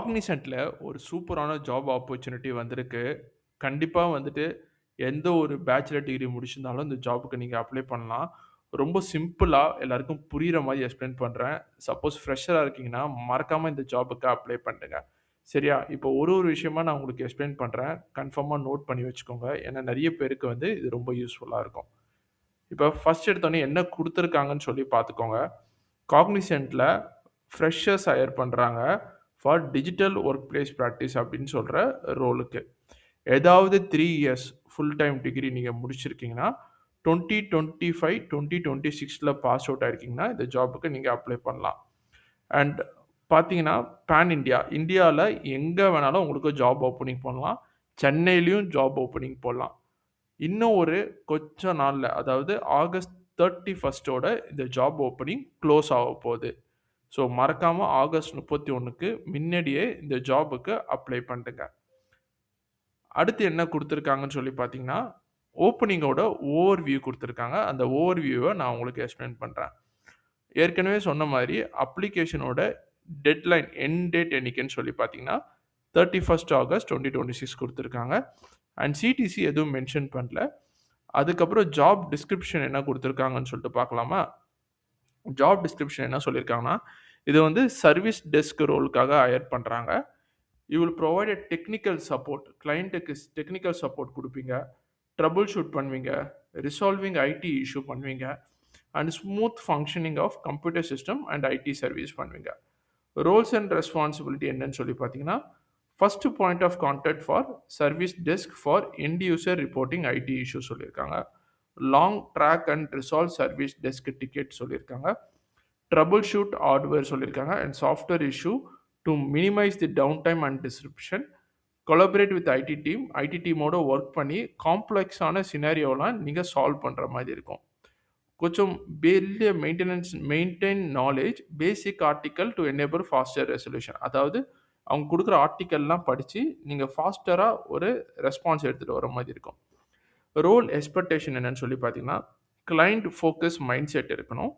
காக்னிசன்ட்ல ஒரு சூப்பரான job opportunity வந்திருக்கு. கண்டிப்பா வந்துட்டு எந்த ஒரு பேச்சுலர் டிகிரி முடிச்சிருந்தாலும் இந்த ஜாப்க்கு நீங்க அப்ளை பண்ணலாம். ரொம்ப சிம்பிளா எல்லாருக்கும் புரியிற மாரி எக்ஸ்ப்ளைன் பண்றேன். சப்போஸ் ஃப்ரெஷரா இருக்கீங்கன்னா, மறக்காம இந்த ஜாப்க்கு அப்ளை பண்ணுங்க. சரியா? இப்போ ஒரு விஷயமா நான் உங்களுக்கு எக்ஸ்ப்ளைன் பண்றேன். கன்ஃபார்மா நோட் பண்ணி வச்சுக்கோங்க. ஏன்னா நெறைய பேருக்கு வந்து இது ரொம்ப யூஸ்ஃபுல்லா இருக்கும். இப்ப ஃபர்ஸ்ட் எடுத்தோனே என்ன குடுத்துருக்காங்கன்னு சொல்லி பார்த்துக்கோங்க. காக்னிசன்ட்ல ஃப்ரெஷர்ஸ் ஹையர் பண்றாங்க. For digital work place practice அப்படின்னு சொல்ற ரோலுக்கு. ஏதாவது 3 இயர்ஸ் ஃபுல் டைம் டிகிரி நீங்க முடிச்சிருக்கீங்கன்னா, 2025, 2026ல பாஸ் அவுட் ஆயிருக்கீங்கன்னா, இந்த ஜாப்க்கு நீங்க அப்ளை பண்ணலாம். அண்ட் பார்த்தீங்கன்னா, பான் இண்டியா. இந்தியால எங்க வேணாலும் உங்களுக்கு ஜாப் ஓப்பனிங் பண்ணலாம். சென்னையிலயும் ஜாப் ஓப்பனிங் போடலாம். இன்னும் ஒரு கொஞ்ச நாள்ல, அதாவது ஆகஸ்ட் 31 இந்த ஜாப் ஓப்பனிங் குளோஸ் ஆகப்போது. ஸோ, மறக்காம ஆகஸ்ட் 31க்கு முன்னாடியே இந்த ஜாப்க்கு அப்ளை பண்ணுங்க. அடுத்து என்ன குடுத்துருக்காங்கன்னு சொல்லி பார்த்தீங்கன்னா, ஓப்பனிங்கோட ஓவர்வியூ குடுத்துருக்காங்க. அந்த ஓவர்வியூவ நான் உங்களுக்கு எக்ஸ்ப்ளைன் பண்றேன். ஏற்கனவே சொன்ன மாரி அப்ளிகேஷனோட டெட்லைன் எண்ட் டேட் என்னைக்குன்னு சொல்லி பார்த்தீங்கன்னா, 31 ஆகஸ்ட் 2026 குடுத்துருக்காங்க. அண்ட் சிடிசி எதுவும் மென்ஷன் பண்ணல. அதுக்கப்புறம் ஜாப் டிஸ்கிரிப்ஷன் என்ன குடுத்துருக்காங்கன்னு சொல்லிட்டு பார்க்கலாமா? ஜாப் டிஸ்கிரிப்ஷன் என்ன சொல்லியிருக்காங்கன்னா, இது வந்து சர்வீஸ் டெஸ்க் ரோலுக்காக ஹையர் பண்றாங்க. You will provide a technical support. கிளையன்ட்டுக்கு டெக்னிக்கல் சப்போர்ட் குடுப்பீங்க. ட்ரபிள் ஷூட் பண்ணுவீங்க. ரிசால்விங் ஐடி இஷ்யூ பண்ணுவீங்க. And smooth functioning of computer system and IT service பண்ணுவீங்க. ரோல்ஸ் அண்ட் ரெஸ்பான்சிபிலிட்டி என்னன்னு சொல்லி பார்த்தீங்கன்னா, first point of contact for service desk for end user reporting IT issue சொல்லியிருக்காங்க. Log track and resolve service desk ticket சொல்லியிருக்காங்க. Trouble shoot hardware சொல்லியிருக்காங்க. And software issue to minimise the downtime and disruption. Collaborate with IT team. IT டீமோட work பண்ணி காம்ப்ளெக்ஸான சினாரியோலாம் நீங்க solve பண்ற மாரி இருக்கும். கொஞ்சம் பெரிய maintain knowledge basic article to enable faster resolution. அதாவது அவங்க குடுக்குற ஆர்டிக்கல்லாம் படிச்சு, நீங்க ஃபாஸ்டரா ஒரு ரெஸ்பான்ஸ் எடுத்துட்டு வர மாரி இருக்கும். ரோல் எக்ஸ்பெக்டேஷன் என்னன்னு சொல்லி பார்த்தீங்கன்னா, கிளையன்ட் ஃபோக்கஸ் மைண்ட் செட் இருக்கணும்.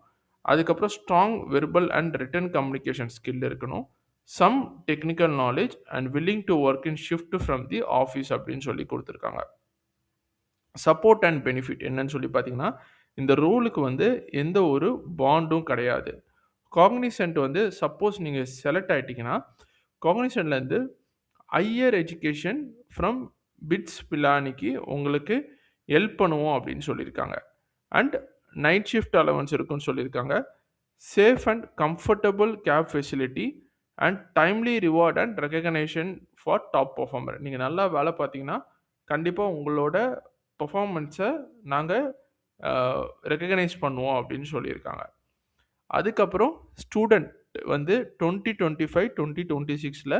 அதுக்கப்புறம் strong verbal and written communication skill இருக்கணும். Some technical knowledge and willing to work in shift from the office அப்படின்னு சொல்லி குடுத்துருக்காங்க. சப்போர்ட் அண்ட் பெனிஃபிட் என்னன்னு சொல்லி பார்த்தீங்கன்னா, இந்த ரோலுக்கு வந்து எந்த ஒரு பாண்டும் கிடையாது. காக்னிசன்ட் வந்து சப்போஸ் நீங்க செலக்ட் ஆயிட்டீங்கன்னா, காக்னிசன்ட்லேருந்து ஹையர் எஜுகேஷன் ஃப்ரம் பிட்ஸ் பிலானிக்கு உங்களுக்கு ஹெல்ப் பண்ணுவோம் அப்படின்னு சொல்லியிருக்காங்க. அண்ட் நைட் ஷிஃப்ட் அலவன்ஸ் இருக்குன்னு சொல்லியிருக்காங்க. Safe and comfortable cab facility and timely reward and recognition for top performer. நீங்க நல்லா வேலை பார்த்தீங்கன்னா, கண்டிப்பா உங்களோட பெர்ஃபார்மன்ஸ நாங்க அ ரெகக்னைஸ் பண்ணுவோம் அப்படின்னு சொல்லியிருக்காங்க. அதுக்கப்புறம் ஸ்டூடண்ட் வந்து 2025, 2026ல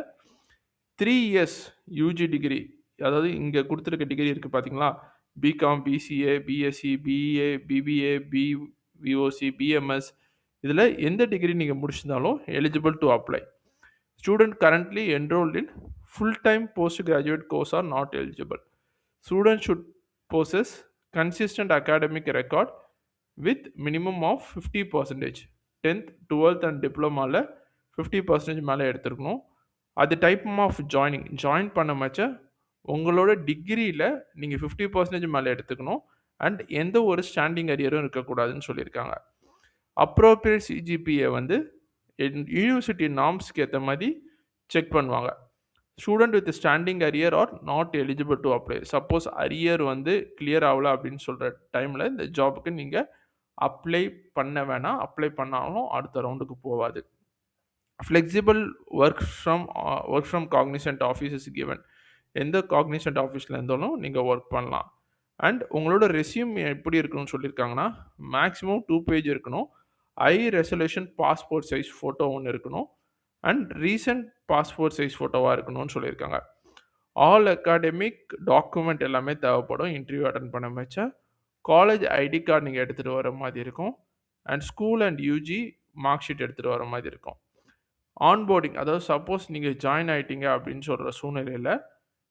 3 இயர்ஸ் யுஜி டிகிரி, அதாவது இங்க குடுத்திருக்க டிகிரி இருக்கு பார்த்தீங்களா? BCom, BCA, BSc, BEA, BBA, BVoc, BMS இதில எந்த டிகிரி நீங்க முடிச்சிருந்தாலும் eligible to apply. Student currently enrolled in full time post graduate course are not eligible. Students should possess consistent academic record with minimum of 50%. 10th, 12th and டிப்ளமால 50% மேலே எடுத்திருக்கணும். அது type of join பண்ண மச்ச உங்களோட டிகிரியில் நீங்கள் 50% மேலே எடுத்துக்கணும். அண்ட் எந்த ஒரு ஸ்டாண்டிங் அரியரும் இருக்கக்கூடாதுன்னு சொல்லியிருக்காங்க. அப்ரோப்ரியேட் சிஜிபிஏ வந்து யூனிவர்சிட்டி நார்ம்ஸ்க்கு ஏற்ற மாதிரி செக் பண்ணுவாங்க. Student with standing arrear are not eligible to apply. Suppose arrear வந்து கிளியர் ஆகல அப்படின்னு சொல்கிற டைமில் இந்த ஜாபுக்கு நீங்கள் அப்ளை பண்ண வேணாம். அப்ளை பண்ணாலும் அடுத்த ரவுண்டுக்கு போகாது. Flexible work from Cognizant office is given. எந்த காக்னிசன்ட் ஆஃபீஸில் இருந்தாலும் நீங்கள் ஒர்க் பண்ணலாம். அண்ட் உங்களோட ரெஸ்யூம் எப்படி இருக்கணும்னு சொல்லியிருக்காங்கன்னா, மேக்ஸிமம் 2 பேஜ் இருக்கணும். High resolution passport size photo ஒன்று இருக்கணும். அண்ட் ரீசன்ட் பாஸ்போர்ட் சைஸ் ஃபோட்டோவாக இருக்கணும்னு சொல்லியிருக்காங்க. ஆல் அகாடமிக் டாக்குமெண்ட் எல்லாமே தேவைப்படும் இன்டர்வியூ அட்டன் பண்ண வச்ச. காலேஜ் ஐடி கார்டு நீங்கள் எடுத்துகிட்டு வர மாதிரி இருக்கும். And school and UG mark sheet எடுத்துகிட்டு வர மாதிரி இருக்கும். ஆன்போர்டிங், அதாவது சப்போஸ் நீங்கள் ஜாயின் ஆகிட்டீங்க அப்படின்னு சொல்கிற சூழ்நிலையில்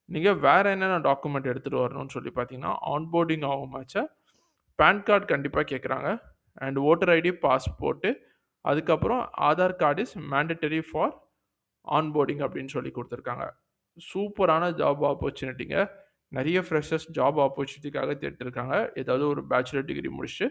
நீங்கள் வேறு என்னென்ன டாக்குமெண்ட் எடுத்துகிட்டு வரணும்னு சொல்லி பார்த்தீங்கன்னா, ஆன்போர்டிங் ஆகுமாச்ச பேன் கார்டு கண்டிப்பாக கேட்குறாங்க. அண்ட் ஓட்டர் ஐடி, பாஸ்போர்ட்டு, அதுக்கப்புறம் Aadhaar card is mandatory for onboarding அப்படின்னு சொல்லி குடுத்துருக்காங்க. சூப்பரான ஜாப் ஆப்பர்ச்சுனிட்டிங்க. நெறைய ஃப்ரெஷர்ஸ் ஜாப் ஆப்பர்ச்சுனிட்டிக்காக தேடிட்டு இருக்காங்க. ஏதாவது ஒரு பேச்சுலர் டிகிரி முடிச்சுட்டு,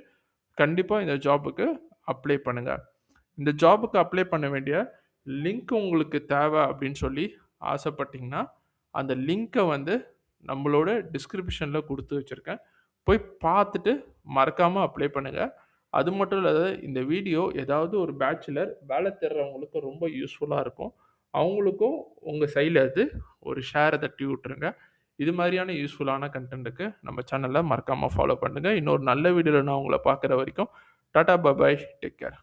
கண்டிப்பா இந்த ஜாப்க்கு அப்ளை பண்ணுங்க. இந்த ஜாப்க்கு அப்ளை பண்ண வேண்டிய லிங்க் உங்களுக்கு தேவை அப்படின்னு சொல்லி ஆசைப்பட்டீங்கன்னா, அந்த லிங்க்க வந்து நம்மளோட டிஸ்கிரிப்ஷன்ல குடுத்து வச்சிருக்கேன். போய் பார்த்துட்டு மறக்காம அப்ளை பண்ணுங்க. அது மட்டும் இல்லாத இந்த வீடியோ ஏதாவது ஒரு பேச்சுலர் வேலை தேடுறவங்களுக்கு ரொம்ப யூஸ்ஃபுல்லா இருக்கும். அவங்களுக்கும் உங்க சைட்ல இருந்து ஒரு ஷேர தட்டி விட்டுருங்க. இது மாதிரியான யூஸ்ஃபுல்லான கன்டென்ட்க்கு நம்ம சேனல மறக்காம ஃபாலோ பண்ணுங்க. இன்னொரு நல்ல வீடியோல நான் உங்கள பார்க்குற வரைக்கும் tata, bye bye. Take care.